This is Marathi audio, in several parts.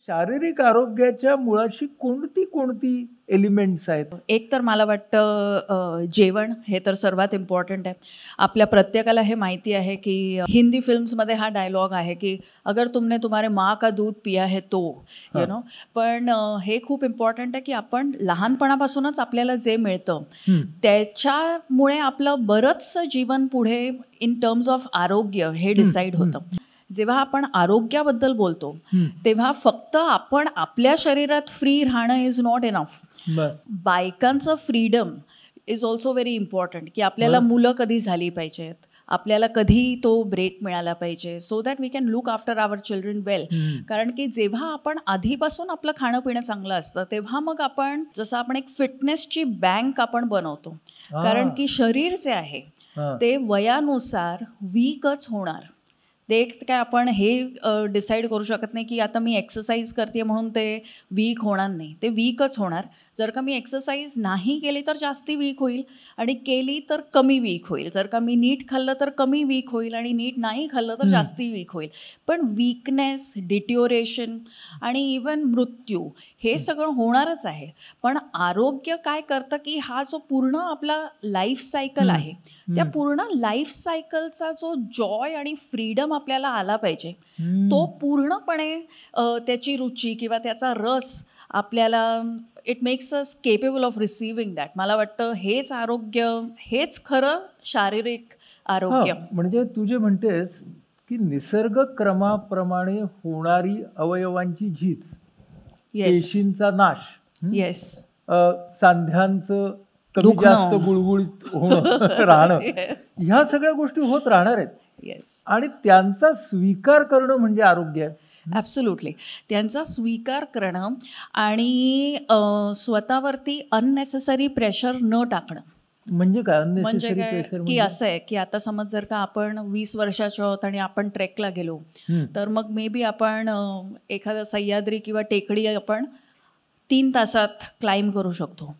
शारीरिक आरोग्याच्या मुळाशी कोणती कोणती एलिमेंट्स आहेत? एक तर मला वाटतं जेवण हे तर सर्वात इम्पॉर्टंट आहे. आपल्या प्रत्येकाला हे माहिती आहे की हिंदी फिल्म्समध्ये हा डायलॉग आहे की अगर तुमने तुम्हारे माँ का दूध पिया है तो यू नो. पण हे खूप इम्पॉर्टंट आहे की आपण लहानपणापासूनच आपल्याला जे मिळतं त्याच्यामुळे आपलं बरंचसं जीवन पुढे इन टर्म्स ऑफ आरोग्य हे डिसाईड होतं. जेव्हा आपण आरोग्याबद्दल बोलतो तेव्हा फक्त आपण आपल्या शरीरात फ्री राहणं इज नॉट इनफ. बायकांचं freedom is also very important की आपल्याला मुलं कधी झाली पाहिजेत, आपल्याला कधी तो ब्रेक मिळाला पाहिजे so that we can look after our children well. कारण की जेव्हा आपण आधीपासून आपलं खाणं पिणं चांगलं असतं तेव्हा मग आपण जसं आपण एक फिटनेसची बँक आपण बनवतो. कारण की शरीर जे आहे ते वयानुसार वीकच होणार. ते काय आपण हे डिसाईड करू शकत नाही की आता मी एक्सरसाइज करते म्हणून ते वीक होणार नाही. ते वीकच होणार. जर का मी एक्सरसाइज नाही केली तर जास्ती वीक होईल आणि केली तर कमी वीक होईल. जर का मी नीट खाल्लं तर कमी वीक होईल आणि नीट नाही खाल्लं तर जास्ती वीक होईल. पण वीकनेस, डिट्युरेशन आणि इवन मृत्यू हे सगळं होणारच आहे. पण आरोग्य काय करतं की हा जो पूर्ण आपला लाईफ सायकल आहे त्या पूर्ण लाईफ सायकलचा जो जॉय आणि फ्रीडम आपल्याला आला पाहिजे तो पूर्णपणे त्याची रुची किंवा त्याचा रस आपल्याला it makes us capable of receiving that. मला वाटतं हेच आरोग्य, हेच खरं शारीरिक आरोग्य. म्हणजे तू जे म्हणतेस की निसर्ग क्रमाप्रमाणे होणारी अवयवांची झीज, पेशींचा नाश, येस, सांध्यांचं कमी जास्त गुळगुळीत होणं राहणं, ह्या सगळ्या गोष्टी होत राहणार आहेत. येस, आणि त्यांचा स्वीकार करणं म्हणजे आरोग्य आहे. ॲब्सोल्युटली. त्यांचा स्वीकार करणं आणि स्वतःवरती अननेसेसरी प्रेशर न टाकणं. म्हणजे काय म्हणजे अननेसेसरी काय प्रेशर? की असं आहे की आता समज जर का आपण 20 वर्षाचे आहोत आणि आपण ट्रेकला गेलो तर मग मे बी आपण एखादा सह्याद्री किंवा टेकडी आपण 3 तासात क्लाइंब करू शकतो.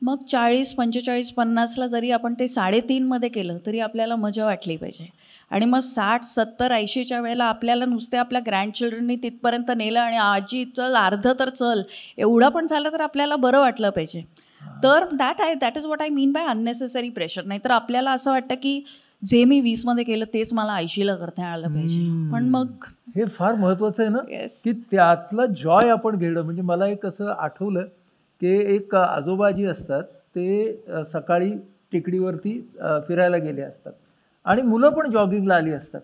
मग 40, 45, 50ला जरी आपण ते 3.5 मध्ये केलं तरी आपल्याला मजा वाटली पाहिजे. आणि मग 60, 70, 80च्या वेळेला आपल्याला नुसते आपल्या ग्रँडचिल्ड्रननी तिथपर्यंत नेलं आणि आजी चल अर्ध तर चल एवढं पण झालं तर आपल्याला बरं वाटलं पाहिजे. तर that is what I mean by unnecessary pressure. नाही तर आपल्याला असं वाटतं की जे मी 20 मध्ये केलं तेच मला 80ला करता आलं पाहिजे. पण मग हे फार महत्वाचं आहे ना की त्यातला जॉय आपण घेणं. म्हणजे मला एक असं आठवलं की एक आजोबाजी असतात ते सकाळी टेकडीवरती फिरायला गेले असतात आणि मुलं पण जॉगिंगला आली असतात.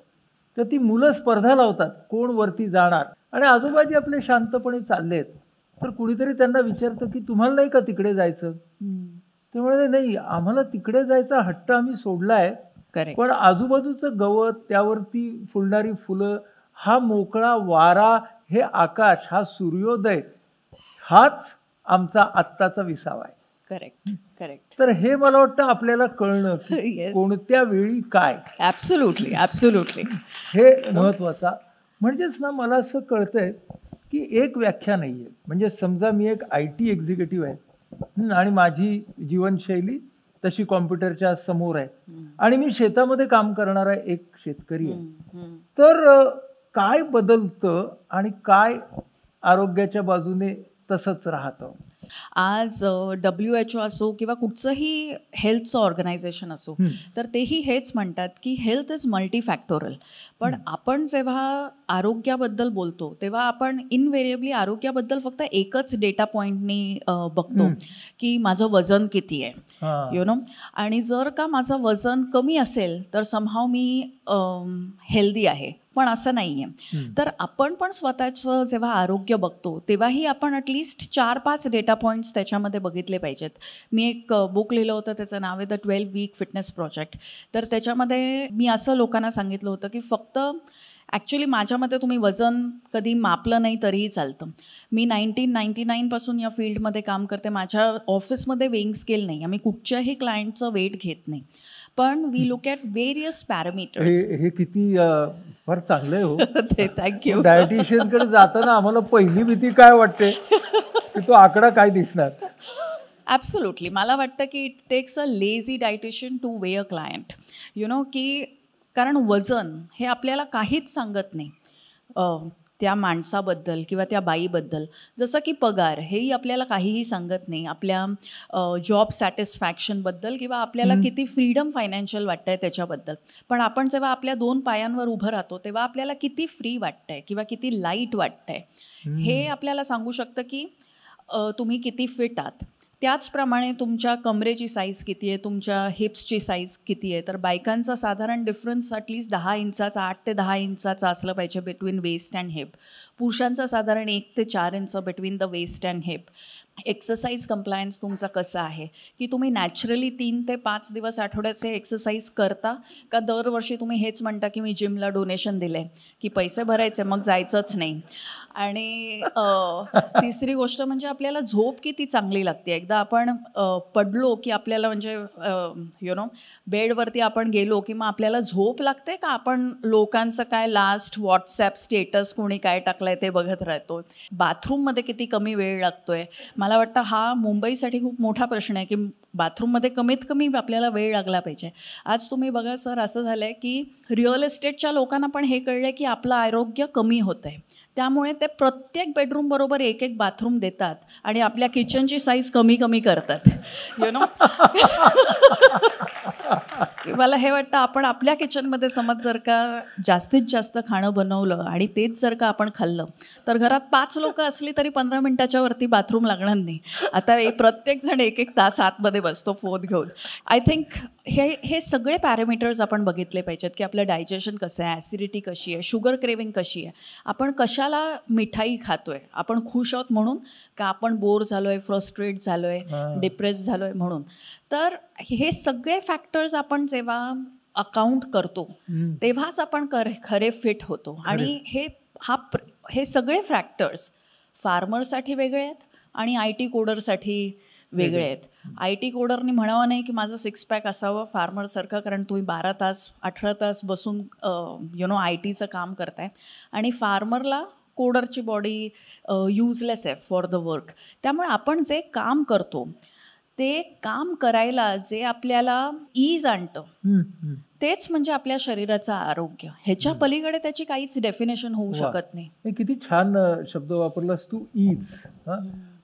तर ती मुलं स्पर्धा लावतात कोण वरती जाणार आणि आजोबाजी आपले शांतपणे चाललेत. तर कुणीतरी त्यांना विचारतं की तुम्हाला नाही का तिकडे जायचं? ते म्हणाले नाही, आम्हाला तिकडे जायचा हट्ट आम्ही सोडलाय, पण आजूबाजूचं गवत, त्यावरती फुलणारी फुलं, हा मोकळा वारा, हे आकाश, हा सूर्योदय, हाच आमचा आत्ताचा विसावा आहे. Correct, correct. तर हे मला वाटतं आपल्याला कळणं की कोणत्या वेळी काय. Absolutely, absolutely. हे महत्वाचा. म्हणजेच ना मला असं कळतंय की एक व्याख्या नाहीये. म्हणजे समजा मी एक IT एक्झिक्युटिव्ह आहे आणि माझी जीवनशैली तशी कॉम्प्युटरच्या समोर आहे आणि मी शेतामध्ये काम करणारा एक शेतकरी आहे. तर काय बदलतं आणि काय आरोग्याच्या बाजूने तसंच राहतं? आज WHO असो किंवा कुठचंही हेल्थचं ऑर्गनायझेशन असो तर तेही हेच म्हणतात की हेल्थ इज मल्टीफॅक्टोरल. पण आपण जेव्हा आरोग्याबद्दल बोलतो तेव्हा आपण इनव्हेरिएबली आरोग्याबद्दल फक्त एकच डेटा पॉईंटनी बघतो की माझं वजन किती आहे, यु नो. आणि जर का माझं वजन कमी असेल तर समहाव मी हेल्दी आहे. पण असं नाही आहे. तर आपण पण स्वतःचं जेव्हा आरोग्य बघतो तेव्हाही आपण ॲटलिस्ट 4-5 डेटा पॉईंट्स त्याच्यामध्ये बघितले पाहिजेत. मी एक बुक लिहिलं होतं, त्याचं नाव आहे द 12 वीक फिटनेस प्रोजेक्ट. तर त्याच्यामध्ये मी असं लोकांना सांगितलं होतं की फक्त ॲक्च्युली माझ्या मते तुम्ही वजन कधी मापलं नाही तरीही चालतं. मी 1999 पासून या फील्डमध्ये काम करते. माझ्या ऑफिसमध्ये वेइंग स्केल नाही. आम्ही कुठच्याही क्लायंटचं वेट घेत नाही. पण we look at various parameters. हे किती फार चांगलं आहे हो. थँक्यू. डायटिशियनकडे जाताना आम्हाला पहिली भीती काय वाटते की तो आकडा काय दिसणार. ॲब्सोल्युटली. मला वाटतं की it takes a lazy dietitian two way a client, you know. की कारण वजन हे आपल्याला काहीच सांगत नाही. त्या माणसाबद्दल किंवा त्या बाईबद्दल, जसं की पगार हेही आपल्याला काहीही सांगत नाही आपल्या जॉब सॅटिस्फॅक्शनबद्दल किंवा आपल्याला किती फ्रीडम फायनान्शियल वाटतंय त्याच्याबद्दल. पण आपण जेव्हा आपल्या 2 पायांवर उभं राहतो तेव्हा आपल्याला किती फ्री वाटतंय किंवा किती लाईट वाटतंय हे आपल्याला सांगू शकतं की तुम्ही किती फिट आहात. त्याचप्रमाणे तुमच्या कमरेची साईज किती आहे, तुमच्या हिप्सची साईज किती आहे. तर बायकांचा साधारण डिफरन्स ॲटलिस्ट 10 इंचाचा, 8 ते 10 इंचाचा असलं पाहिजे बिटवीन वेस्ट अँड हिप. पुरुषांचा साधारण 1 ते 4 inch between the waist and hip. Exercise compliance तुमचा कसा आहे की तुम्ही नॅचरली 3 ते 5 दिवस आठवड्याचे एक्सरसाइज करता का दरवर्षी तुम्ही हेच म्हणता की मी जिमला डोनेशन दिले की पैसे भरायचे मग जायचंच नाही. आणि तिसरी गोष्ट म्हणजे आपल्याला झोप किती चांगली लागते. एकदा आपण पडलो की आपल्याला म्हणजे बेडवरती आपण गेलो की मग आपल्याला झोप लागते का आपण लोकांचं काय लास्ट व्हॉट्सॲप स्टेटस कोणी काय टाकलंय ते बघत राहतो. बाथरूममध्ये किती कमी वेळ लागतोय. मला वाटतं हा मुंबईसाठी खूप मोठा प्रश्न आहे की बाथरूममध्ये कमीत कमी आपल्याला वेळ लागला पाहिजे. आज तुम्ही बघा सर, असं झालं आहे की रिअल इस्टेटच्या लोकांना पण हे कळलं आहे की आपलं आरोग्य कमी होतं आहे. त्यामुळे ते प्रत्येक बेडरूम बरोबर एक एक बाथरूम देतात आणि आपल्या किचनची साईज कमी कमी करतात. मला हे वाटतं आपण आपल्या किचनमध्ये समज जर का जास्तीत जास्त खाणं बनवलं आणि तेच जर का आपण खाल्लं तर घरात 5 लोक असली तरी 15 मिनिटाच्या वरती बाथरूम लागणार नाही. आता प्रत्येकजण एक एक तास आतमध्ये बसतो फोन घेऊन. आय थिंक हे सगळे पॅरामीटर्स आपण बघितले पाहिजेत की आपलं डायजेशन कसं आहे, ॲसिडिटी कशी आहे, शुगर क्रेविंग कशी आहे, आपण कशाला मिठाई खातोय, आपण खुश आहोत म्हणून का आपण बोर झालोय, फ्रस्ट्रेट झालोय, डिप्रेस झालोय म्हणून. तर हे सगळे फॅक्टर्स आपण जेव्हा अकाउंट करतो तेव्हाच आपण खरे फिट होतो. आणि हे सगळे फॅक्टर्स फार्मरसाठी वेगळे आहेत आणि IT कोडरसाठी वेगळे आहेत. IT कोडरनी म्हणावं नाही की माझं 6 पॅक असावं फार्मरसारखं, कारण तुम्ही 12 तास 18 तास बसून ITचं काम करताय आणि फार्मरला कोडरची बॉडी युजलेस आहे फॉर द वर्क. त्यामुळे आपण जे काम करतो ते काम करायला जे आपल्याला ईज आणतं तेच म्हणजे आपल्या शरीराचं आरोग्य. ह्याच्या पलीकडे त्याची काहीच डेफिनेशन होऊ शकत नाही. किती छान शब्द वापरलास तू, ईज.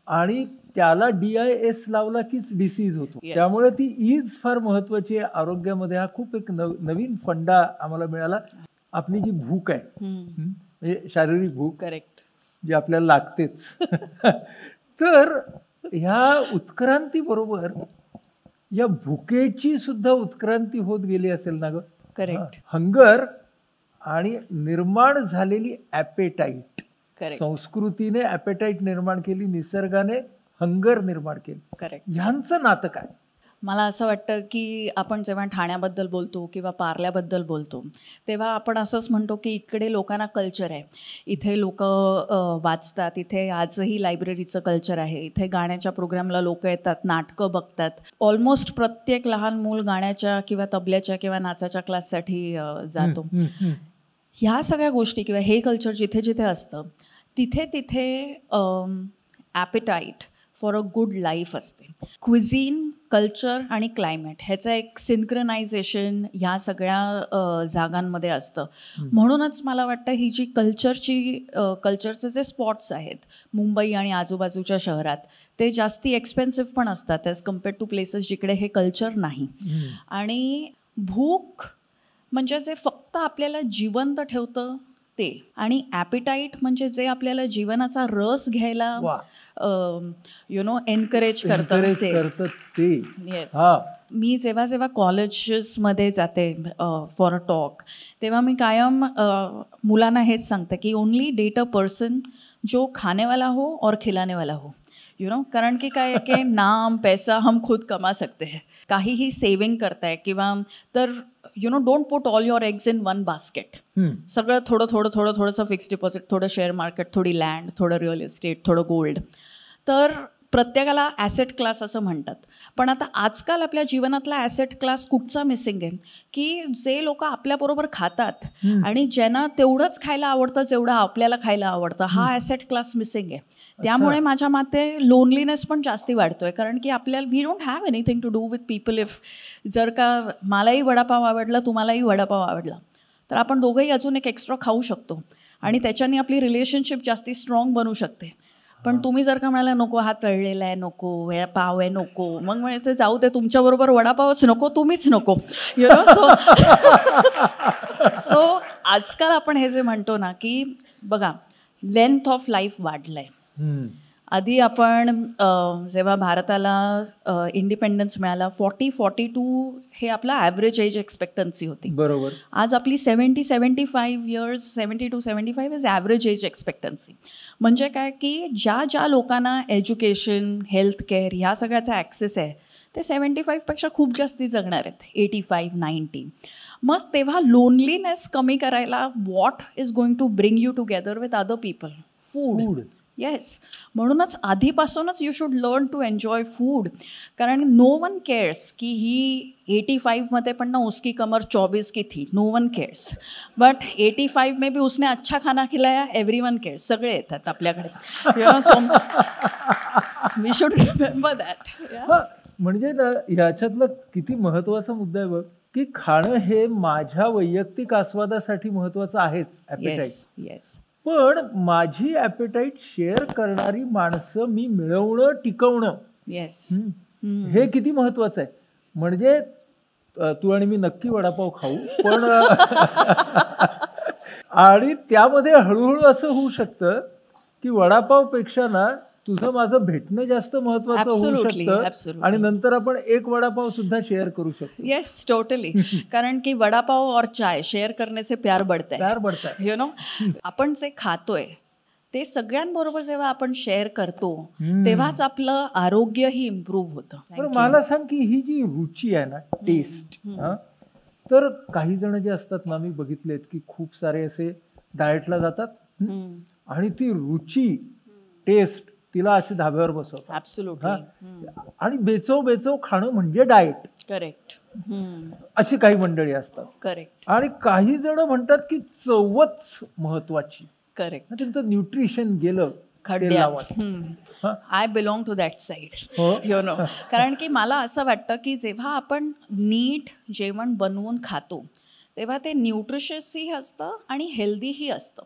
आणि त्याला DIS लावला कीच डिसीज होतो. त्यामुळे ती ईज फार महत्वाची आहे आरोग्यामध्ये. हा खूप एक नवीन फंडा आम्हाला मिळाला. आपली जी भूक आहे म्हणजे शारीरिक भूक, करेक्ट, जी आपल्याला लागतेच. तर ह्या उत्क्रांती बरोबर या भुकेची सुद्धा उत्क्रांती होत गेली असेल ना ग? करेक्ट. हंगर आणि निर्माण झालेली ॲपेटाईट. संस्कृतीने ॲपेटाईट निर्माण केली, निसर्गाने हंगर निर्माण केली. करेक्ट. ह्यांचं नातं काय? मला असं वाटतं की आपण जेव्हा ठाण्याबद्दल बोलतो किंवा पार्ल्याबद्दल बोलतो तेव्हा आपण असंच म्हणतो की इकडे लोकांना कल्चर आहे, इथे लोक वाचतात, इथे आजही लायब्ररीचं कल्चर आहे, इथे गाण्याच्या प्रोग्रामला लोक येतात, नाटकं बघतात. ऑलमोस्ट प्रत्येक लहान मूल गाण्याच्या किंवा तबल्याच्या किंवा नाचाच्या क्लाससाठी जातो. ह्या सगळ्या गोष्टी किंवा हे कल्चर जिथे जिथे असतं तिथे तिथे appetite for a good life असते. क्विझिन, कल्चर आणि क्लायमेट ह्याचं एक सिंक्रोनायझेशन ह्या सगळ्या जागांमध्ये असतं. म्हणूनच मला वाटतं ही जी कल्चरचे जे स्पॉट्स आहेत मुंबई आणि आजूबाजूच्या शहरात ते जास्ती एक्सपेन्सिव्ह पण असतात ॲज कम्पेअर्ड टू प्लेसेस जिकडे हे कल्चर नाही. आणि भूक म्हणजे जे फक्त आपल्याला जिवंत ठेवतं ते, आणि ॲपेटाईट म्हणजे जे आपल्याला जीवनाचा रस घ्यायला एनकरेज करतं ते. येस. मी जेव्हा कॉलेजेसमध्ये जाते फॉर अ टॉक तेव्हा मी कायम मुलांना हेच सांगते की ओनली डेट अ पर्सन जो खाने वाला हो और खिलाने वाला हो. कारण की काय आहे की नाम पैसा हम खुद कमा सकते हैं. काहीही सेविंग करताय किंवा तर don't put all your eggs in one basket. सगळं थोडंसं फिक्स्ड डिपॉझिट, थोडं शेअर मार्केट, थोडी लँड, थोडं रिअल इस्टेट, थोडं गोल्ड. तर प्रत्येकाला ॲसेट क्लास असं म्हणतात. पण आता आजकाल आपल्या जीवनातला ॲसेट क्लास कुठचा मिसिंग आहे की जे लोक आपल्याबरोबर खातात आणि ज्यांना तेवढंच खायला आवडतं जेवढं आपल्याला खायला आवडतं, हा ॲसेट क्लास मिसिंग आहे. त्यामुळे माझ्या मते लोनलीनेस पण जास्ती वाढतोय. कारण की आपल्याला we don't have anything to do with people. If जर का मलाही वडापाव आवडला, तुम्हालाही वडापाव आवडला तर आपण दोघंही अजून एक एक्स्ट्रा खाऊ शकतो आणि त्याच्याने आपली रिलेशनशिप जास्ती स्ट्रॉंग बनू शकते. पण तुम्ही जर का म्हणाला नको हा तळलेला आहे नको, हे पाव आहे नको, मग म्हणायचं जाऊ ते तुमच्याबरोबर वडापावच नको, तुम्हीच नको, यु नो. सो आजकाल आपण हे जे म्हणतो ना की बघा लेंथ ऑफ लाईफ वाढलंय. आधी आपण जेव्हा भारताला इंडिपेंडन्स मिळाला 40-42 हे आपला ॲव्हरेज एज एक्सपेक्टन्सी होती. बरोबर. आज आपली 70-75 years, 70 to 75 is average age expectancy. म्हणजे काय की ज्या लोकांना एज्युकेशन, हेल्थ केअर ह्या सगळ्याचा ॲक्सेस आहे ते 75पेक्षा खूप जास्ती जगणार आहेत, 85-90. मग तेव्हा लोनलीनेस कमी करायला what is going to bring you together with other people? Food. Yes. म्हणूनच आधीपासूनच you should learn to enjoy food. कारण नो वन केअर्स की ही 85 पण ना उसकी कमर 24 की थी, नो वन केअर्स. बट 85 में भी उसने अच्छा खाना खिलाया, एव्हरी वन केअर्स. सगळे येतात आपल्याकडे, you know. So we should remember that. म्हणजे ना ह्याच्यातला किती महत्वाचा मुद्दा आहे बघ की खाणं हे माझ्या वैयक्तिक आस्वादासाठी महत्वाचं आहेच. येस. पण माझी ॲपेटाईट शेअर करणारी माणसं मी मिळवणं, टिकवणं, येस, हे किती महत्वाचं आहे. म्हणजे तू आणि मी नक्की वडापाव खाऊ, पण आणि त्यामध्ये हळूहळू असं होऊ शकतं की वडापावपेक्षा ना तुझं माझं भेटणं जास्त महत्वाचं होऊ शकतं आणि नंतर आपण एक वडापाव सुद्धा शेअर करू शकतो. Yes, totally. कारण की वडापाव और चाय शेअर करने से प्यार बढ़ता है, यु नो. आपण जे खातोय ते सगळ्यांबरोबर जेव्हा आपण शेअर करतो तेव्हाच आपलं आरोग्यही इम्प्रूव्ह होतं. पण मला सांग की ही जी रुची आहे ना, टेस्ट, तर काही जण जे असतात ना, मी बघितलेत की खूप सारे असे डाएटला जातात आणि ती रुची, टेस्ट तिला अशी धाब्यावर बसवतात. ऍब्सोल्युटली. आणि बेचव खाणं म्हणजे डाएट. करेक्ट. अशी काही मंडळी असतात. करेक्ट. आणि काही जण म्हणतात की चवच महत्वाची. करेक्ट. त्यांचं न्यूट्रिशन गेलं खड्ड्यात. I belong to that side, you know. कारण की मला असं वाटतं की जेव्हा आपण नीट जेवण बनवून खातो तेव्हा ते न्यूट्रिशियसही असतं आणि हेल्दीही असतं.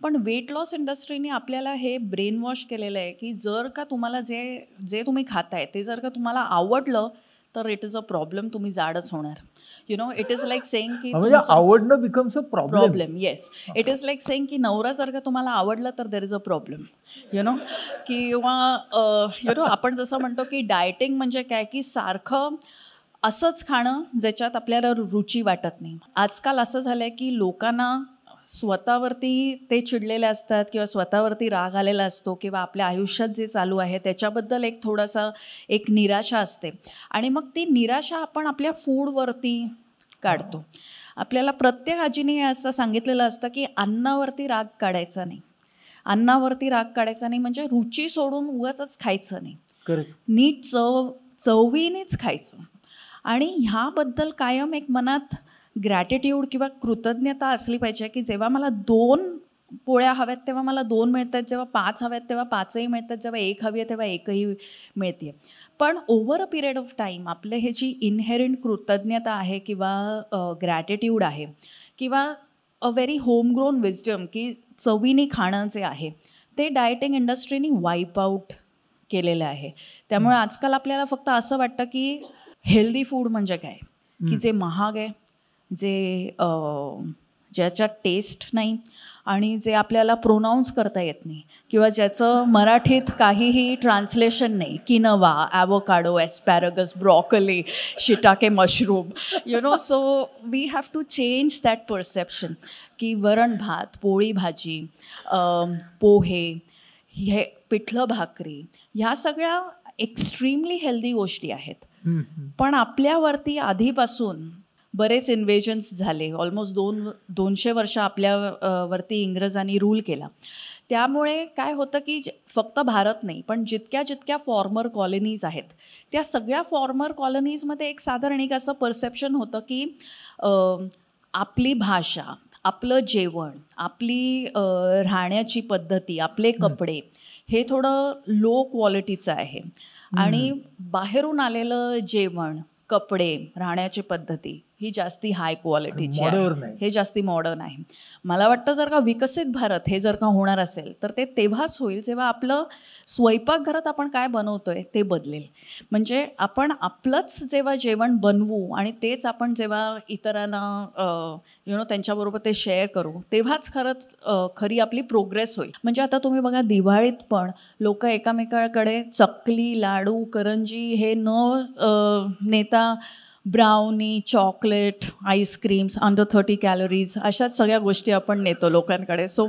पण वेट लॉस इंडस्ट्रीने आपल्याला हे ब्रेन वॉश केलेलं आहे की जर का तुम्हाला जे तुम्ही खाताय ते जर का तुम्हाला आवडलं तर इट इज अ प्रॉब्लेम, तुम्ही जाडच होणार. You know, it is like saying की आवडणं becomes a problem. Yes, it is like saying की नवरा जर का तुम्हाला आवडला तर there is a problem, you know. किंवा यु नो आपण जसं म्हणतो की डायटिंग म्हणजे काय की सारखं असंच खाणं ज्याच्यात आपल्याला रुची वाटत नाही. आजकाल असं झालंय की लोकांना स्वतःवरती ते चिडलेले असतात किंवा स्वतःवरती राग आलेला असतो किंवा आपल्या आयुष्यात जे चालू आहे त्याच्याबद्दल एक निराशा असते आणि मग ती निराशा आपण आपल्या फूडवरती काढतो. आपल्याला प्रत्येक आजीने असं सांगितलेलं असतं की अन्नावरती राग काढायचा नाही. अन्नावरती राग काढायचा नाही म्हणजे रुची सोडून उगाचच खायचं नाही. नीट चवीनेच खायचं. आणि ह्याबद्दल कायम एक मनात ग्रॅटिट्यूड किंवा कृतज्ञता असली पाहिजे की जेव्हा मला 2 पोळ्या हव्यात तेव्हा मला 2 मिळत आहेत, जेव्हा 5 हव्यात तेव्हा 5ही मिळतात, जेव्हा 1 हवी आहे तेव्हा 1ही मिळते. पण over a period of time आपले हे जी इनहेरंट कृतज्ञता आहे किंवा ग्रॅटिट्यूड आहे किंवा अ व्हेरी होमग्रोन विजडम की चवीने खाणं जे आहे ते डायटिंग इंडस्ट्रीनी वाईप आऊट केलेलं आहे. त्यामुळे आजकाल आपल्याला फक्त असं वाटतं की हेल्दी फूड म्हणजे काय की जे महाग आहे, जे ज्याच्यात टेस्ट नाही आणि जे आपल्याला प्रोनाऊन्स करता येत नाही किंवा ज्याचं मराठीत काहीही ट्रान्सलेशन नाही. Quinoa, avocado, asparagus, broccoli, shiitake mushroom, you know. So we have to change that perception की वरण भात, पोळी भाजी, पोहे, हे पिठलं भाकरी ह्या सगळ्या एक्स्ट्रीमली हेल्दी गोष्टी आहेत. पण आपल्यावरती आधीपासून बरेच इन्व्हेजन्स झाले. ऑलमोस्ट 200 वर्ष आपल्यावरती इंग्रजांनी रूल केला. त्यामुळे काय होतं की फक्त भारत नाही पण जितक्या फॉर्मर कॉलनीज आहेत त्या सगळ्या फॉर्मर कॉलनीजमध्ये एक साधारण एक असं परसेप्शन होतं की आपली भाषा, आपलं जेवण, आपली राहण्याची पद्धती, आपले कपडे हे थोडं लो क्वालिटीचं आहे आणि बाहेरून आलेलं जेवण, कपडे, राहण्याची पद्धती ही जास्ती हाय क्वालिटीची Modern आहे, हे जास्ती मॉडर्न आहे. मला वाटतं जर का विकसित भारत हे जर का होणार असेल तर ते तेव्हाच होईल जेव्हा आपलं स्वयंपाकघरात आपण काय बनवतोय ते बदलेल. म्हणजे आपण आपलंच जेव्हा जेवण बनवू आणि तेच आपण जेव्हा इतरांना त्यांच्याबरोबर ते शेअर करू, तेव्हाच खरी आपली प्रोग्रेस होईल. म्हणजे आता तुम्ही बघा, दिवाळीत पण लोक एकामेकाकडे चकली, लाडू, करंजी हे न नेता brownie, chocolate, ice creams, under 30 calories, अशाच सगळ्या गोष्टी आपण नेतो लोकांकडे. So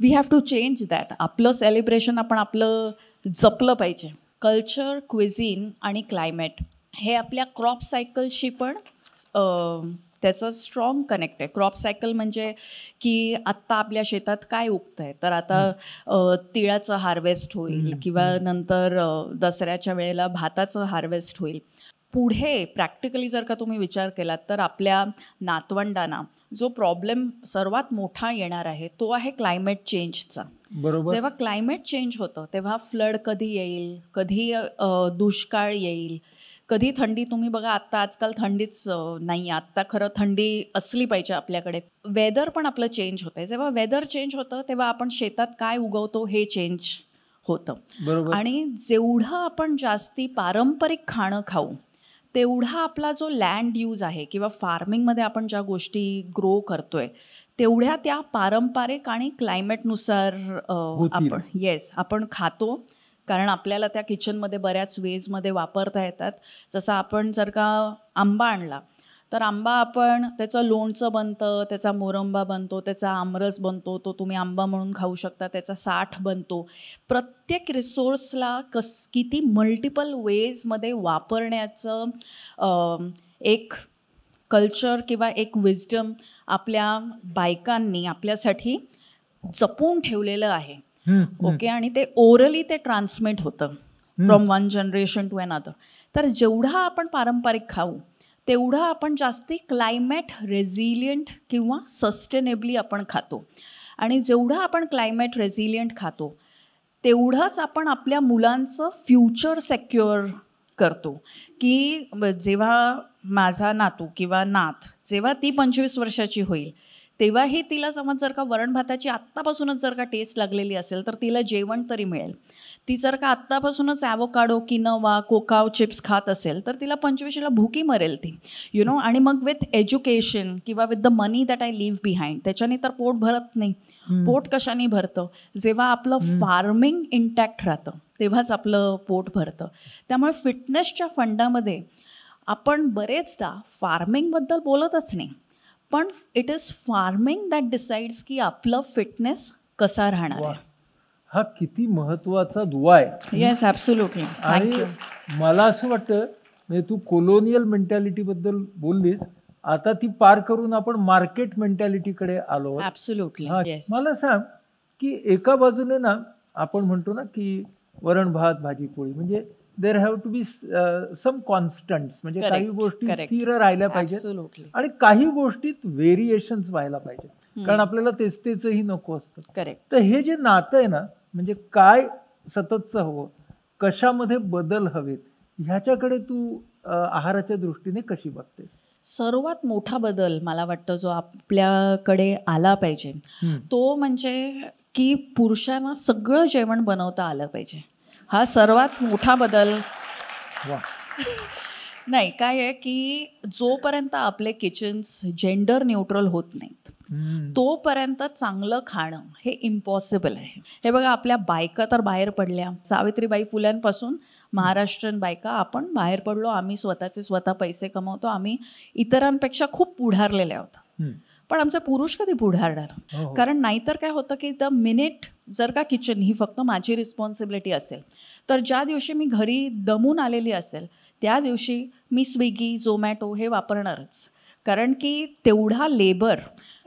we have to change that. आपलं सेलिब्रेशन आपण आपलं जपलं पाहिजे. कल्चर, क्विझिन आणि क्लायमेट हे आपल्या क्रॉप सायकलशी पण त्याचं स्ट्रॉंग कनेक्ट आहे. क्रॉप सायकल म्हणजे की आत्ता आपल्या शेतात काय उगतं आहे, तर आता तिळाचं हार्वेस्ट होईल किंवा नंतर दसऱ्याच्या वेळेला भाताचं हार्वेस्ट होईल. पुढे प्रॅक्टिकली जर का तुम्ही विचार केलात तर आपल्या नातवंडांना जो प्रॉब्लेम सर्वात मोठा येणार आहे तो आहे क्लायमेट चेंजचा. बरोबर. जेव्हा क्लायमेट चेंज होतं तेव्हा फ्लड कधी येईल, कधी दुष्काळ येईल, कधी थंडी. तुम्ही बघा आत्ता आजकाल थंडीच नाही, आत्ता खरं थंडी असली पाहिजे आपल्याकडे. वेदर पण आपलं चेंज होतं आहे. जेव्हा वेदर चेंज होतं तेव्हा आपण शेतात काय उगवतो हे चेंज होतं. बरोबर. आणि जेवढं आपण जास्ती पारंपरिक खाणं खाऊ तेवढा आपला जो लँड यूज आहे किंवा फार्मिंगमध्ये आपण ज्या गोष्टी ग्रो करतोय तेवढ्या त्या पारंपरिक आणि क्लायमेटनुसार आपण खातो. कारण आपल्याला त्या किचनमध्ये बऱ्याच वेजमध्ये वापरता येतात. जसं आपण जर का आंबा आणला तर आंबा आपण त्याचं लोणचं बनतं, त्याचा मोरंबा बनतो, त्याचा आमरस बनतो, तो तुम्ही आंबा म्हणून खाऊ शकता, त्याचा साठ बनतो. प्रत्येक रिसोर्सला किती मल्टिपल वेजमध्ये वापरण्याचं एक कल्चर किंवा एक विजडम आपल्या बायकांनी आपल्यासाठी जपून ठेवलेलं आहे. ओके. आणि ते ओरली ते ट्रान्समिट होतं from one generation to another. तर जेवढा आपण पारंपरिक खाऊ तेवढं आपण जास्ती क्लायमेट रेझिलियंट किंवा सस्टेनेबली आपण खातो. आणि जेवढं आपण क्लायमेट रेझिलियंट खातो तेवढंच आपण आपल्या मुलांचं फ्युचर सेक्युअर करतो. की जेव्हा माझा नातू किंवा नात जेव्हा ती 25 वर्षाची होईल तेव्हाही तिला समज जर का वरण भाताची आत्तापासूनच जर का टेस्ट लागलेली असेल तर तिला जेवण तरी मिळेल. ती जर का आत्तापासूनच ॲवोकाडो, किनोवा, कोकाव चिप्स खात असेल तर तिला 25ला भुकी मरेल ती, आणि मग विथ एज्युकेशन किंवा with the money that I live behind, त्याच्याने तर पोट भरत नाही. पोट कशाने भरतं? जेव्हा आपलं फार्मिंग इंटॅक्ट राहतं तेव्हाच आपलं पोट भरतं. त्यामुळे फिटनेसच्या फंडामध्ये आपण बरेचदा फार्मिंगबद्दल बोलतच नाही, पण it is farming that decides की आपलं फिटनेस कसा राहणार आहे. हा किती महत्वाचा दुवा आहे. Yes, absolutely. आणि मला असं वाटतं, म्हणजे तू कोलोनियल मेंटॅलिटी बद्दल बोललीस, आता ती पार करून आपण मार्केट मेंटॅलिटीकडे आलो. ॲब्सोल्युटली. मला सांग की एका बाजूने ना आपण म्हणतो ना की वरण भात भाजी पोळी, म्हणजे there have to be some constants, म्हणजे काही गोष्टी स्थिर राहिल्या पाहिजेत आणि काही गोष्टीत व्हेरिएशन्स व्हायला पाहिजेत, कारण आपल्याला तेचही नको असतं. करेक्ट. तर हे जे नातं आहे ना, म्हणजे काय सततचं हवं, कशामध्ये बदल हवेत, ह्याच्याकडे तू आहाराच्या दृष्टीने कशी बघतेस? सर्वात मोठा बदल मला वाटतं जो आपल्याकडे आला पाहिजे तो म्हणजे की पुरुषांना सगळं जेवण बनवता आलं पाहिजे. हा सर्वात मोठा बदल. नाही, काय आहे की जोपर्यंत आपले किचन्स जेंडर न्यूट्रल होत नाहीत तोपर्यंत चांगलं खाणं हे इम्पॉसिबल आहे. हे बघा, आपल्या बायका तर बाहेर पडल्या. सावित्रीबाई फुल्यांपासून महाराष्ट्रीयन बायका आपण बाहेर पडलो. आम्ही स्वतः पैसे कमवतो. आम्ही इतरांपेक्षा खूप पुढारलेले आहोत. पण आमचे पुरुष कधी पुढारणार? कारण नाहीतर काय होतं की द मिनिट जर का किचन ही फक्त माझी रिस्पॉन्सिबिलिटी असेल तर ज्या दिवशी मी घरी दमून आलेली असेल त्या दिवशी मी स्विगी, झोमॅटो हे वापरणारच, कारण की तेवढा लेबर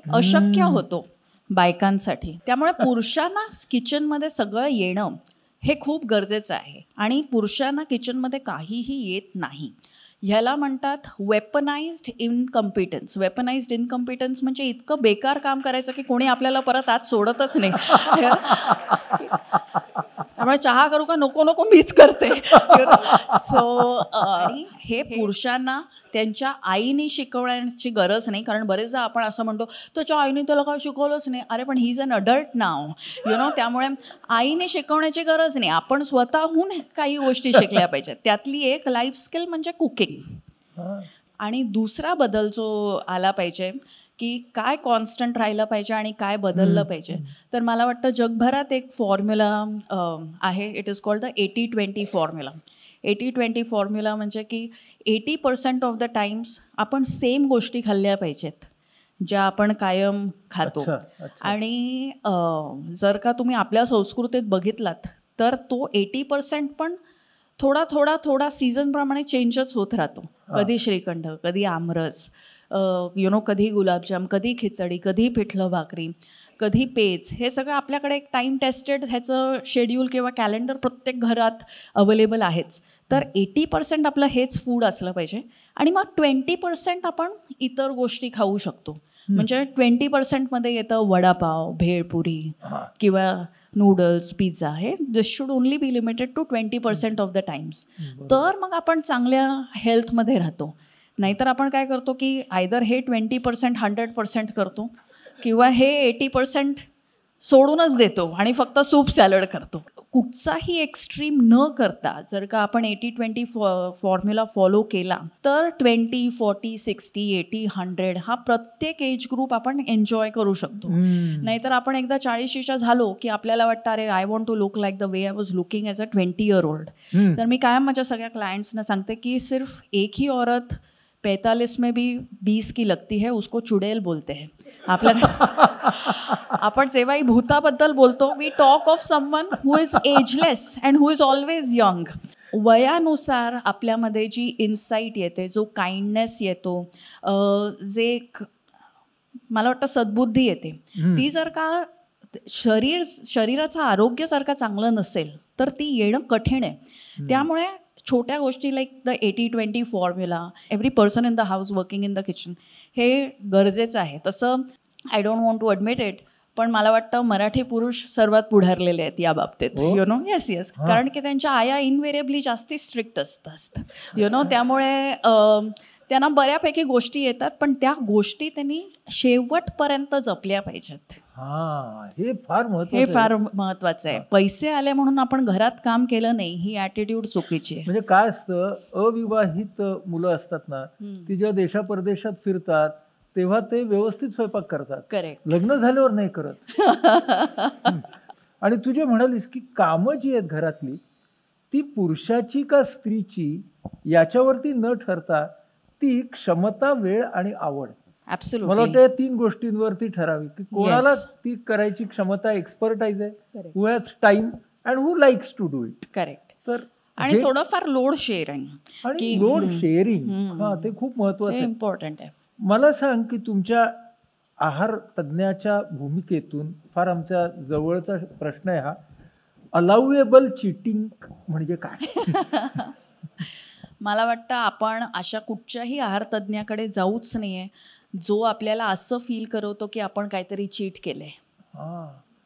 अशक्य होतो बायकांसाठी. त्यामुळे पुरुषांना किचनमध्ये सगळं येणं हे खूप गरजेचं आहे. आणि पुरुषांना किचनमध्ये काहीही येत नाही. ह्याला म्हणतात वेपनाइज्ड इनकम्पिटन्स. वेपनाइज्ड इनकम्पिटन्स म्हणजे इतकं बेकार काम करायचं की कोणी आपल्याला परत आत सोडतच नाही. त्यामुळे चहा करू का? नको मीच करते. सो आणि हे पुरुषांना त्यांच्या आईने शिकवण्याची गरज नाही. कारण बरेचदा आपण असं म्हणतो त्याच्या आईने त्याला काय शिकवलंच नाही. अरे पण he is an adult now, you know. त्यामुळे आईने शिकवण्याची गरज नाही, आपण स्वतःहून काही गोष्टी शिकल्या पाहिजेत. त्यातली एक लाईफ स्किल म्हणजे कुकिंग. आणि दुसरा बदल जो आला पाहिजे की काय कॉन्स्टंट राहिलं पाहिजे आणि काय बदललं पाहिजे, तर मला वाटतं जगभरात एक फॉर्म्युला आहे. It is called the 80-20 formula. 80-20 formula म्हणजे की 80% ऑफ द टाइम्स आपण सेम गोष्टी खाल्ल्या पाहिजेत ज्या आपण कायम खातो. आणि जर का तुम्ही आपल्या संस्कृतीत बघितलात तर तो 80% पण थोडा सीझनप्रमाणे चेंजच होत राहतो. कधी श्रीखंड, कधी आमरस, यु नो, कधी गुलाबजाम, कधी खिचडी, कधी पिठलं भाकरी, कधी पेज. हे सगळं आपल्याकडे एक टाईम टेस्टेड ह्याचं शेड्यूल किंवा कॅलेंडर प्रत्येक घरात अवेलेबल आहेच. तर 80% आपलं हेच फूड असलं पाहिजे आणि मग 20% आपण इतर गोष्टी खाऊ शकतो. म्हणजे 20% येतं वडापाव, भेळपुरी किंवा नूडल्स, पिझ्झा. हे this should only be limited to 20% of the times. तर मग आपण चांगल्या हेल्थमध्ये राहतो. नाहीतर आपण काय करतो की आयदर हे 20% 100% करतो किंवा हे 80% सोडूनच देतो आणि फक्त सूप सॅलड करतो. कुठचाही एक्स्ट्रीम न करता जर का आपण 80-20 फॉर्म्युला फॉलो केला तर 20, 40, 60, 80, 100 हा प्रत्येक एज ग्रुप आपण एन्जॉय करू शकतो. नाहीतर आपण एकदा 40च्या झालो की आपल्याला वाटतं अरे I want to look like the way I was looking as a 20-year-old. तर मी कायम माझ्या सगळ्या क्लायंट्सना सांगते की सिर्फ एक ही औरत 45 में भी 20 की लगती है, उसको चुडेल बोलते हैं. आपण जेव्हाही भूताबद्दल बोलतो we talk of someone who is ageless and who is always young. वयानुसार आपल्यामध्ये जी इन्साईट येते, जो काइंडनेस येतो, जे एक मला वाटतं सद्बुद्धी येते, ती जर का शरीराचं आरोग्य जर का चांगलं नसेल तर ती येणं कठीण आहे. त्यामुळे छोट्या गोष्टी like the 80-20 formula, every person in the house working in the kitchen, हे गरजेचं आहे. तसं I don't want to admit it, पण मला वाटतं मराठी पुरुष सर्वात पुढारलेले आहेत या बाबतीत, यु नो. येस. कारण की त्यांच्या आया इनव्हेरिएबली जास्ती स्ट्रिक्ट असतात, यु नो. त्यामुळे त्यांना बऱ्यापैकी गोष्टी येतात, पण त्या गोष्टी त्यांनी शेवटपर्यंत जपल्या पाहिजेत. हे फार महत्वाचं आहे. पैसे आले म्हणून आपण घरात काम केलं नाही ही ॲटिट्यूड चुकीची आहे. म्हणजे काय असतं, अविवाहित मुलं असतात ना, ती जेव्हा देशापरदेशात फिरतात तेव्हा ते व्यवस्थित स्वयंपाक करतात. करेक्ट. लग्न झाल्यावर नाही करत. आणि तू जे म्हणालीस की कामं जी आहेत घरातली ती पुरुषाची का स्त्रीची याच्यावरती न ठरता ती क्षमता, वेळ आणि आवड, मला वाटतं या 3 गोष्टींवरती ठरावी की कोणाला ती करायची क्षमता, एक्सपर्टाईज आहे, who has time and who likes to do it. Correct. तर आणि थोडंफार लोड शेअरिंग, आणि लोड शेअरिंग ते खूप महत्वाचं आहे, इम्पॉर्टंट आहे. मला सांग की तुमच्या आहार तज्ज्ञाच्या भूमिकेतून फार आमच्या जवळचा प्रश्न आहे हा, अलाउएबल चीटिंग म्हणजे काय? मला वाटतं आपण अशा कुठच्याही आहार तज्ज्ञाकडे जाऊच नाहीये जो आपल्याला असं फील करवतो की आपण काहीतरी चीट केलंय,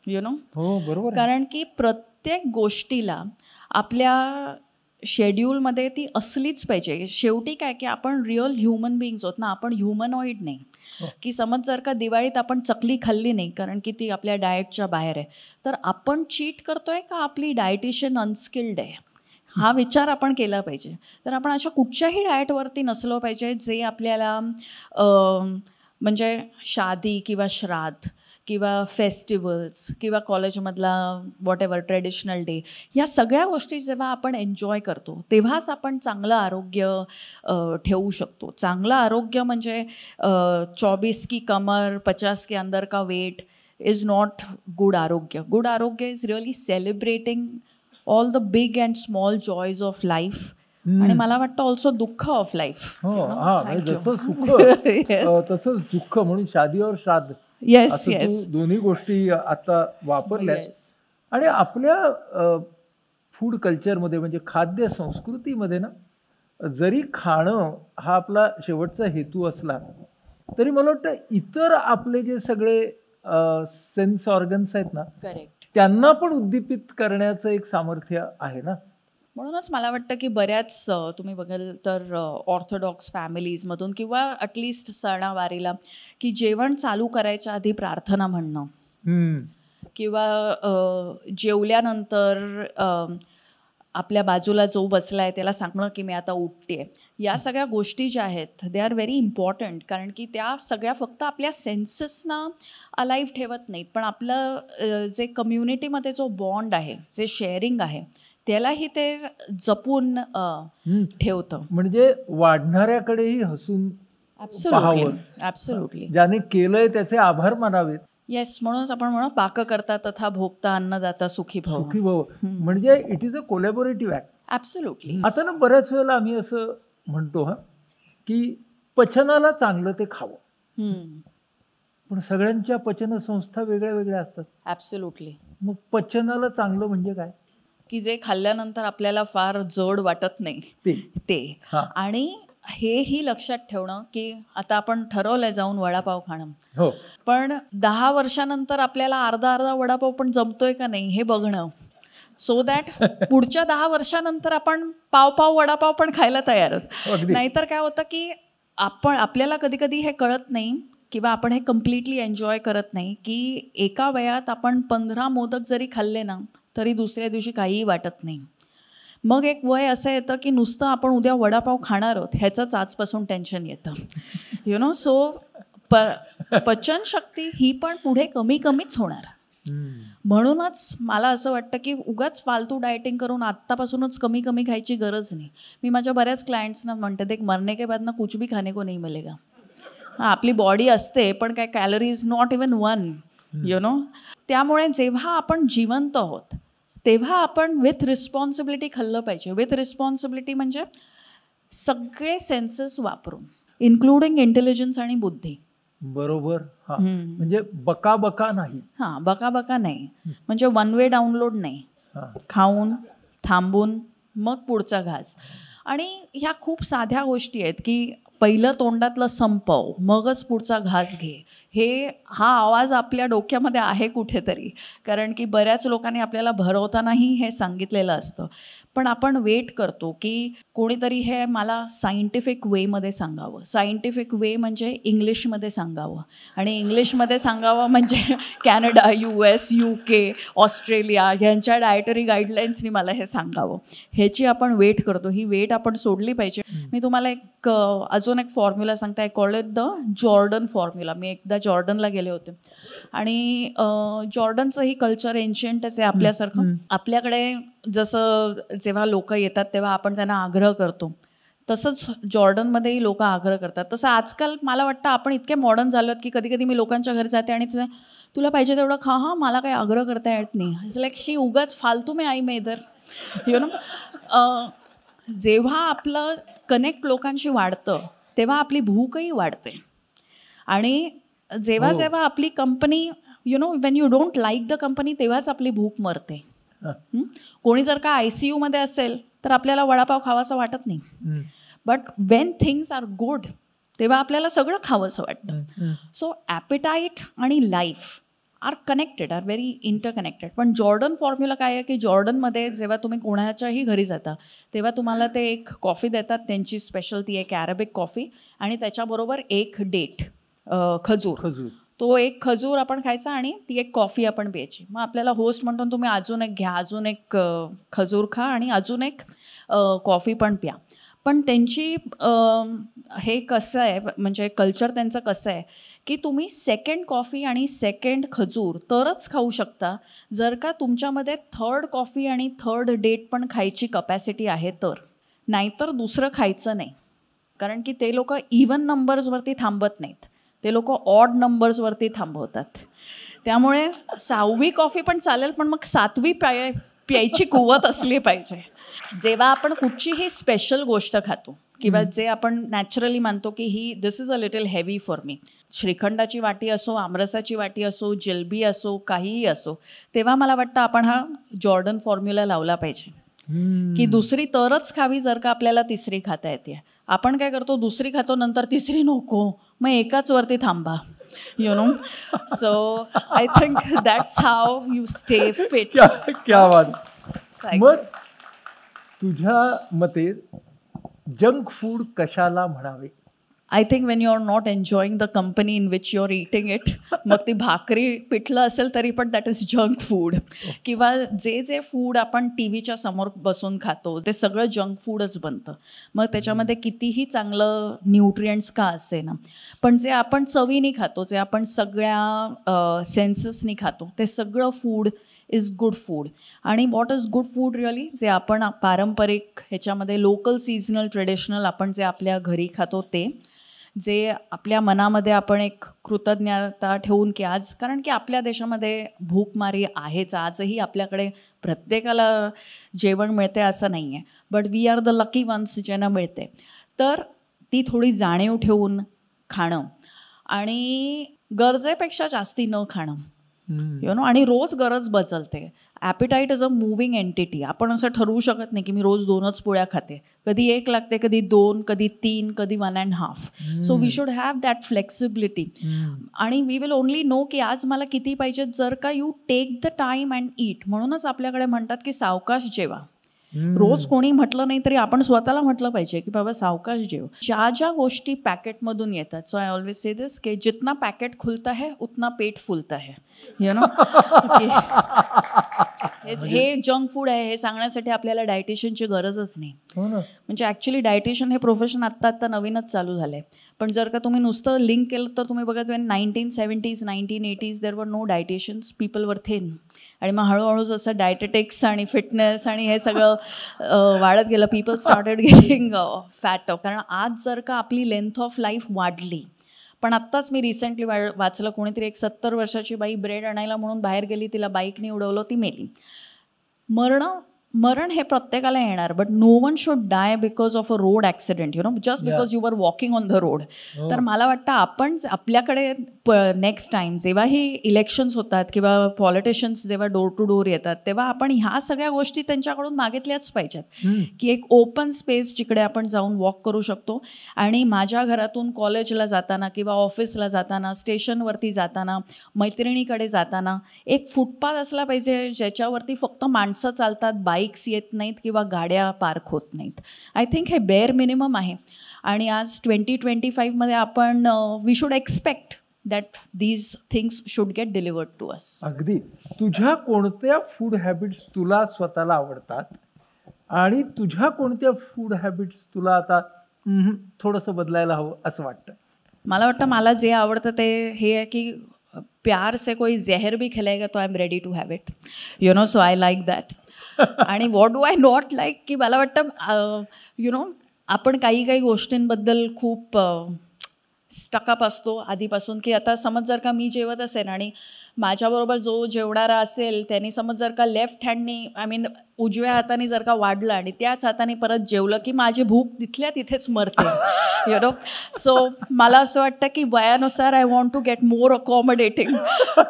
यु नो. हो, बरोबर. कारण की प्रत्येक गोष्टीला आपल्या शेड्यूलमध्ये ती असलीच पाहिजे. शेवटी काय की आपण रिअल ह्युमन बिईंग्स आहोत ना, आपण ह्युमनॉइड नाही. की समज जर का दिवाळीत आपण चकली खाल्ली नाही कारण की ती आपल्या डाएटच्या बाहेर आहे, तर आपण चीट करतोय का आपली डायटिशियन अनस्किल्ड आहे, हा विचार आपण केला पाहिजे. तर आपण अशा कुठच्याही डाएटवरती नसलो पाहिजे जे आपल्याला म्हणजे शादी किंवा श्राद्ध किंवा फेस्टिवल्स किंवा कॉलेजमधला व्हॉट ट्रेडिशनल डे, या सगळ्या गोष्टी जेव्हा आपण एन्जॉय करतो तेव्हाच आपण चांगलं आरोग्य ठेवू शकतो. चांगलं आरोग्य म्हणजे 24 की कमर 50 के अंदर का वेट इज नॉट गुड आरोग्य. गुड आरोग्य is really celebrating all the big and small joys of life, आणि मला वाटतं ऑल्सो दुःख ऑफ लाईफ. जसं सुख तसंच दुःख, म्हणून शादी और श्राद्ध, दोन्ही गोष्टी आता वापरल्या. आणि आपल्या फूड कल्चरमध्ये म्हणजे खाद्य संस्कृतीमध्ये ना, जरी खाणं हा आपला शेवटचा हेतू असला तरी मला वाटतं इतर आपले जे सगळे सेन्स ऑर्गन्स आहेत ना, करेक्ट, त्यांना पण उद्दीपित करण्याचं एक सामर्थ्य आहे ना. म्हणूनच मला वाटतं की बऱ्याच तुम्ही बघाल तर ऑर्थोडॉक्स फॅमिलीजमधून किंवा ॲटलिस्ट सणावारीला की जेवण चालू करायच्या आधी प्रार्थना म्हणणं किंवा जेवल्यानंतर आपल्या बाजूला जो बसला आहे त्याला सांगणं की मी आता उठते. या सगळ्या गोष्टी ज्या आहेत दे आर व्हेरी इम्पॉर्टंट, कारण की त्या सगळ्या फक्त आपल्या सेन्सेसना अलाइव्ह ठेवत नाहीत, पण आपलं जे कम्युनिटीमध्ये जो बॉन्ड आहे, जे शेअरिंग आहे, त्यालाही ते जपून ठेवतं. म्हणजे वाढणाऱ्याकडेही हसून पाहावं. ॲब्सोल्युटली. ज्याने केलंय त्याचे आभार मानावेत. येस, म्हणूनच आपण म्हणू पाक करता तथा भोगता अन्नदाता सुखी भव. सुखी भव म्हणजे it is a collaborative act. Absolutely. आता ना बऱ्याच वेळेला आम्ही असं म्हणतो की पचनाला चांगलं ते खावं, पण सगळ्यांच्या पचन संस्था वेगळ्या वेगळ्या असतात. ॲब्सोल्युटली. मग पचनाला चांगलं म्हणजे काय? की जे खाल्ल्यानंतर आपल्याला फार जड वाटत नाही ते. आणि हेही लक्षात ठेवणं की आता आपण ठरवलंय जाऊन वडापाव खाणं, हो, पण 10 वर्षानंतर आपल्याला अर्धा वडापाव पण जमतोय का नाही हे बघणं, सो दॅट पुढच्या 10 वर्षानंतर आपण पाव वडापाव पण खायला तयार आहोत. नाहीतर काय होतं की आपल्याला कधी कधी हे कळत नाही किंवा आपण हे कम्प्लिटली एन्जॉय करत नाही की एका वेळात आपण 15 मोदक जरी खाल्ले ना तरी दुसऱ्या दिवशी काहीही वाटत नाही. मग एक वय असं येतं की नुसतं आपण उद्या वडापाव खाणार आहोत ह्याचंच आजपासून टेन्शन येतं, यु नो. सो पचनशक्ती ही पण पुढे कमीच होणार. म्हणूनच मला असं वाटतं की उगाच फालतू डायटिंग करून आत्तापासूनच कमी खायची गरज नाही. मी माझ्या बऱ्याच क्लायंट्सना म्हणते एक मरने के बाद ना कुछ भी खाने को नहीं मिलेगा. आपली बॉडी असते पण काय calories not even 1, U know. त्यामुळे जेव्हा आपण जिवंत आहोत तेव्हा आपण विथ रिस्पॉन्सिबिलिटी खाल्लं पाहिजे. विथ रिस्पॉन्सिबिलिटी म्हणजे सगळे सेन्सेस वापरून, इन्क्लुडिंग इंटेलिजन्स आणि बुद्धी. बरोबर. म्हणजे बका नाही. बका नाही म्हणजे वन वे डाउनलोड नाही. खाऊन थांबून मग पुढचा घास. आणि ह्या खूप साध्या गोष्टी आहेत की पहिलं तोंडातलं संपव मगच पुढचा घास घे. हा आवाज आपल्या डोक्यामध्ये आहे कुठेतरी, कारण की बऱ्याच लोकांनी आपल्याला भरवतानाही हे सांगितलेलं असतं, पण आपण वेट करतो की कोणीतरी हे मला सायंटिफिक वेमध्ये सांगावं. सायंटिफिक वे म्हणजे इंग्लिशमध्ये सांगावं, आणि इंग्लिशमध्ये सांगावं म्हणजे कॅनडा, US, UK, ऑस्ट्रेलिया ह्यांच्या डायटरी गाईडलाईन्सनी मला हे सांगावं. ह्याची आपण वेट करतो. ही वेट आपण सोडली पाहिजे. मी तुम्हाला अजून एक फॉर्म्युला सांगते. I call it the Jordan formula. मी एकदा जॉर्डनला गेले होते आणि जॉर्डनचं ही कल्चर एन्शियंटच आहे आपल्यासारखं. आपल्याकडे जसं जेव्हा लोक येतात तेव्हा आपण त्यांना आग्रह करतो, तसंच जॉर्डनमध्येही लोक आग्रह करतात. तसं आजकाल मला वाटतं आपण इतके मॉडर्न झालो आहेत की कधी मी लोकांच्या घरी जाते आणि तुला पाहिजे तेवढं खा, मला काही आग्रह करता येत नाही. इट्स लाईक शी उगाच फालतू मी आई मे इधर, यु नो. जेव्हा आपलं कनेक्ट लोकांशी वाढतं तेव्हा आपली भूकही वाढते. आणि जेव्हा आपली company, you know, Wien you don't like the company तेव्हाच आपली भूक मरते. कोणी जर का ICU मध्ये असेल तर आपल्याला वडापाव खावासा वाटत नाही, but when things are good तेव्हा आपल्याला सगळं खावंसं वाटतं. सो ॲपेटाईट आणि life are connected, are very interconnected. पण जॉर्डन फॉर्म्युला काय आहे की जॉर्डनमध्ये जेव्हा तुम्ही कोणाच्याही घरी जाता तेव्हा तुम्हाला ते एक कॉफी देतात, त्यांची स्पेशल ती एक अरेबिक कॉफी, आणि त्याच्याबरोबर एक डेट, खजूर. तो एक खजूर आपण खायचा आणि ती एक कॉफी आपण प्यायची. मग आपल्याला होस्ट म्हणतो तुम्ही अजून एक घ्या, अजून एक खजूर खा आणि अजून एक कॉफी पण प्या. पण त्यांची हे कसं आहे म्हणजे कल्चर त्यांचं कसं आहे की तुम्ही सेकंड कॉफी आणि सेकंड खजूर तरच खाऊ शकता जर का तुमच्यामध्ये थर्ड कॉफी आणि थर्ड डेट पण खायची कपॅसिटी आहे तर, नाहीतर दुसरं खायचं नाही. कारण की ते लोक इव्हन नंबर्सवरती थांबत नाहीत, ते लोक ऑड नंबर्सवरती थांबवतात. त्यामुळे 6वी कॉफी पण चालेल पण मग 7वी प्यायची कुवत असली पाहिजे. जेव्हा आपण कुठचीही स्पेशल गोष्ट खातो किंवा जे आपण नॅचरली मानतो की ही this is a little heavy for me, श्रीखंडाची वाटी असो, आमरसाची वाटी असो, जिलबी असो, काहीही असो, तेव्हा मला वाटतं आपण हा जॉर्डन फॉर्म्युला लावला पाहिजे की दुसरी तरच खावी जर का आपल्याला तिसरी खाता येते. आपण काय करतो, दुसरी खातो नंतर तिसरी नको, मग एकाच वरती थांबा, you know. So I think that's how you stay fit. क्या बात. मग तुझ्या मते जंक फूड कशाला म्हणावे? I think when you are not enjoying the company in which you are eating it, मग ती भाकरी पिठलं असेल तरी पण दॅट इज जंक फूड. किंवा जे फूड आपण टी व्हीच्या समोर बसून खातो ते सगळं जंक फूडच बनतं. मग त्याच्यामध्ये कितीही चांगलं न्यूट्रिएंट्स का असे ना, पण जे आपण चवीने खातो, जे आपण सगळ्या सेन्सेसनी खातो, ते सगळं फूड इज गुड फूड. आणि what is good food really? जे आपण पारंपरिक ह्याच्यामध्ये लोकल सीझनल ट्रेडिशनल आपण जे आपल्या घरी खातो ते, जे आपल्या मनामध्ये आपण एक कृतज्ञता ठेवून की आज, कारण की आपल्या देशामध्ये भूकमारी आहेच, आजही आपल्याकडे प्रत्येकाला जेवण मिळते असं नाही आहे, but we are the lucky ones ज्यांना मिळते. तर ती थोडी जाणीव ठेवून खाणं आणि गरजेपेक्षा जास्ती न खाणं, यु नो. आणि रोज गरज बदलते. ॲपिटाईट इज अ मुव्हिंग एंटिटी. आपण असं ठरवू शकत नाही की मी रोज 2च पोळ्या खाते. कधी 1 लागते, कधी 2, कधी 3, कधी 1.5. So we should have that flexibility. आणि वी विल ओनली नो की आज मला किती पाहिजे जर का you take the time and eat. म्हणूनच आपल्याकडे म्हणतात की सावकाश जेवा. रोज कोणी म्हटलं नाही तरी आपण स्वतःला म्हटलं पाहिजे की बाबा सावकाश जेव. ज्या गोष्टी पॅकेटमधून येतात, सो आय ऑलवेज से दिस की जितना पॅकेट खुलता है उतना पेट फुलता है, यु नो. हे जंक फूड आहे हे सांगण्यासाठी आपल्याला डायटिशियनची गरजच नाही. म्हणजे ॲक्च्युली डायटिशियन हे प्रोफेशन आत्ता नवीनच चालू झालं आहे. पण जर का तुम्ही नुसतं लिंक केलं तर तुम्ही बघा 1970s 1980s there were no dietitians, people were thin. आणि मग हळूहळू जसं डायटेटिक्स आणि फिटनेस आणि हे सगळं वाढत गेलं, पीपल स्टार्टेड गेटिंग फॅट. कारण आज जर का आपली लेंथ ऑफ लाईफ वाढली, पण आत्ताच मी रिसेंटली वाचलं, कोणीतरी एक 70 वर्षाची बाई ब्रेड आणायला म्हणून बाहेर गेली, तिला बाईकने उडवलं, ती मेली. मरण हे प्रत्येकाला येणार, but no one should die because of a road accident, you know, just because you were walking on the road. तर मला वाटतं आपण आपल्याकडे नेक्स्ट टाइम जेव्हाही इलेक्शन्स होतात किंवा पॉलिटिशियन्स जेव्हा डोर टू डोर येतात, तेव्हा आपण ह्या सगळ्या गोष्टी त्यांच्याकडून मागितल्याच पाहिजेत की एक ओपन स्पेस जिकडे आपण जाऊन वॉक करू शकतो. आणि माझ्या घरातून कॉलेजला जाताना किंवा ऑफिसला जाताना, स्टेशनवरती जाताना, मैत्रिणीकडे जाताना एक फुटपाथ असला पाहिजे ज्याच्यावरती फक्त माणसं चालतात, बाईक्स येत नाहीत किंवा गाड्या पार्क होत नाहीत. आय थिंक हे बेअर मिनिमम आहे. आणि आज 2025मध्ये आपण we should expect that these things should get delivered to us. अगदी. तुझ्या कोणत्या फूड हॅबिट्स तुला स्वतःला आवडतात आणि तुझ्या कोणत्या फूड हॅबिट्स तुला आता थोडंसं बदलायला हवं असं वाटतं? मला वाटतं मला जे आवडतं ते हे आहे की प्यार से कोई जहर भी खिलाएगा तो I am ready to have it, you know. So I like that. आणि what do I not like की मला वाटतं यु नो आपण काही गोष्टींबद्दल खूप स्टकअप असतो आधीपासून. की आता समज जर का मी जेवत असेल आणि माझ्याबरोबर जो जेवणारा असेल त्यांनी समज जर का लेफ्ट हँडनी उजव्या हाताने जर का वाढलं आणि त्याच हाताने परत जेवलं की माझी भूक तिथल्या तिथेच मरते, यु नो. सो मला असं वाटतं की वयानुसार I want to get more accommodating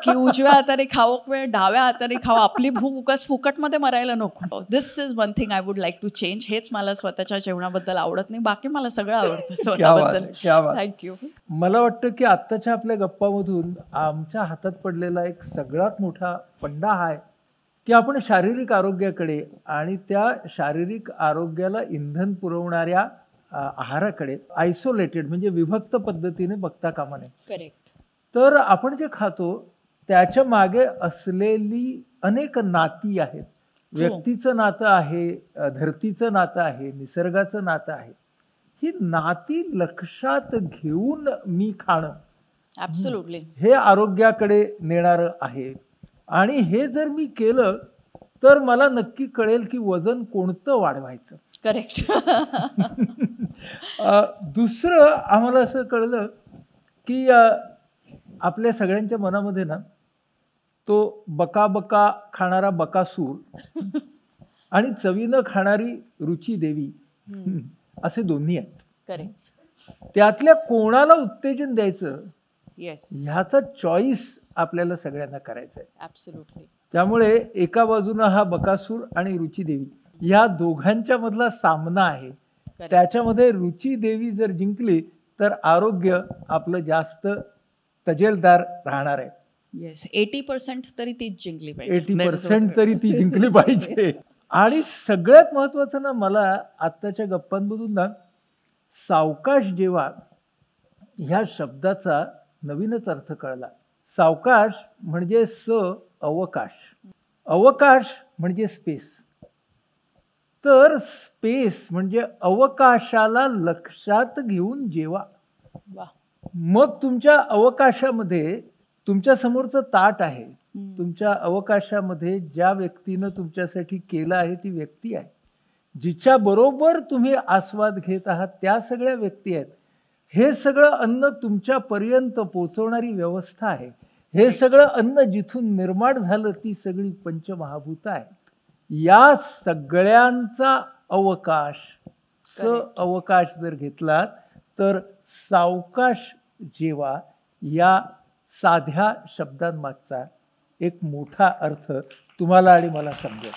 की उजव्या हाताने खावं किंवा डाव्या हाताने खावं, आपली भूक उगाच फुकटमध्ये मरायला नको. This is one thing I would like to change. हेच मला स्वतःच्या जेवणाबद्दल आवडत नाही, बाकी मला सगळं आवडतं स्वतःबद्दल. थँक्यू. मला वाटतं की आत्ताच्या आपल्या गप्पामधून आमच्या हातात पडलेला एक सगळ्यात मोठा फंडा हा आहे की आपण शारीरिक आरोग्याकडे आणि त्या शारीरिक आरोग्याला इंधन पुरवणाऱ्या आहाराकडे आयसोलेटेड म्हणजे विभक्त पद्धतीने बघता कामा नये. करेक्ट. तर आपण जे खातो त्याच्या मागे असलेली अनेक नाती आहेत. व्यक्तीचं नातं आहे, धरतीचं नातं आहे, निसर्गाचं नातं आहे. ही नाती लक्षात घेऊन मी खाणं ॲब्सोल्युटली हे आरोग्याकडे नेणारं आहे. आणि हे जर मी केलं तर मला नक्की कळेल की वजन कोणतं वाढवायचं. करेक्ट. दुसरं आम्हाला असं कळलं की आपल्या सगळ्यांच्या मनामध्ये ना तो बका खाणारा बकासूर आणि चवीनं खाणारी रुची देवी असे दोन्ही आहेत. करेक्ट. त्यातल्या कोणाला उत्तेजन द्यायचं येस, ह्याचा चॉईस आपल्याला सगळ्यांना करायचा आहे. ॲब्सोल्युटली. त्यामुळे एका बाजूनं हा बकासूर आणि रुची देवी या दोघांच्या मधला सामना आहे. त्याच्यामध्ये रुची देवी जर जिंकली तर आरोग्य आपलं जास्त तजेलदार राहणार आहे. येस, 80% तरी तीच जिंकली पाहिजे. 80% तरी ती जिंकली पाहिजे. आणि सगळ्यात महत्वाचं ना, मला आत्ताच्या गप्पांमधून ना सावकाश जेवा ह्या शब्दाचा नवीनच अर्थ कळला. सावकाश म्हणजे अवकाश, अवकाश म्हणजे स्पेस. तर स्पेस म्हणजे अवकाशाला लक्षात घेऊन जेवा. मग तुमच्या अवकाशामध्ये तुमच्या समोरचं ताट आहे, तुमच्या अवकाशामध्ये ज्या व्यक्तीनं तुमच्यासाठी केलं आहे ती व्यक्ती आहे, जिच्या बरोबर तुम्ही आस्वाद घेत आहात त्या सगळ्या व्यक्ती आहेत. हे सगळं अन्न तुमच्यापर्यंत पोचवणारी व्यवस्था आहे. हे सगळं अन्न जिथून निर्माण झालं ती सगळी पंचमहाभूत आहेत. या सगळ्यांचा अवकाश, अवकाश जर घेतलात तर सावकाश जेवा या साध्या शब्दांमागचा एक मोठा अर्थ तुम्हाला आणि मला समजेल.